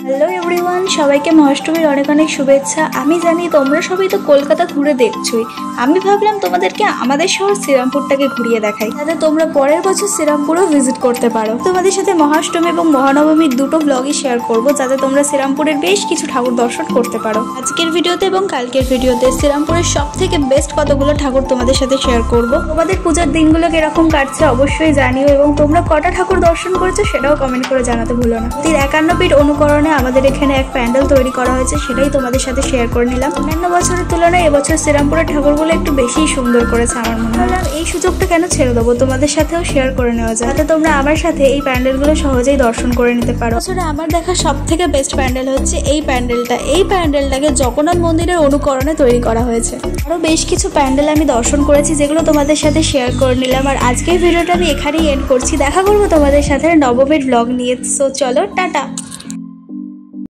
Hello everyone, সবাইকে মহাষ্টমীর অনেক অনেক শুভেচ্ছা। আমি জানি তোমরা সবাই তো কলকাতা ঘুরে দেখছোই। আমি ভাবলাম তোমাদেরকে আমাদের শহর শ্রীরামপুরটাকে ঘুরিয়ে দেখাই, যাতে তোমরা পরের বছর শ্রীরামপুরও ভিজিট করতে পারো। তোমাদের সাথে মহাষ্টমী এবং মহানবমীর দুটো ব্লগই শেয়ার করব, যাতে তোমরা শ্রীরামপুরের বেশ কিছু ঠাকুর দর্শন করতে পারো। আজকের ভিডিওতে এবং কালকের ভিডিওতে শ্রীরামপুরের সব থেকে বেস্ট কতগুলো ঠাকুর তোমাদের সাথে শেয়ার করব। তোমাদের পূজার দিনগুলো কিরকম কাটছে অবশ্যই জানিও, এবং তোমরা কটা ঠাকুর দর্শন করেছো সেটাও কমেন্ট করে জানাতে ভুলো না। 51 ফিট অনুকরণে আমাদের এখানে এক প্যান্ডেল তৈরি করা হয়েছে, সেটাই তোমাদের সাথে শেয়ার করে নিলাম। অন্যান্য বছরের তুলনায় এবছর শ্রীরামপুরের ঠাকুরগুলো একটু বেশিই সুন্দর করেছে আমার মনে হয়। এই সুযোগটা কেন ছেড়ে দেবো, তোমাদের সাথেও শেয়ার করে নেওয়া যায়, যাতে তোমরা আমার সাথে এই প্যান্ডেলগুলো সহজেই দর্শন করে নিতে পারো। আসলে আমার দেখা সব থেকে বেস্ট প্যান্ডেল হচ্ছে এই প্যান্ডেলটা। এই প্যান্ডেলটাকে জগন্নাথ মন্দিরের অনুকরণে তৈরি করা হয়েছে। আরো বেশ কিছু প্যান্ডেল আমি দর্শন করেছি, যেগুলো তোমাদের সাথে শেয়ার করে নিলাম। আর আজকের ভিডিওটা আমি এখানেই এন্ড করছি। দেখা করবো তোমাদের সাথে নবমীর ব্লগ নিয়ে। সো চলো, টাটা।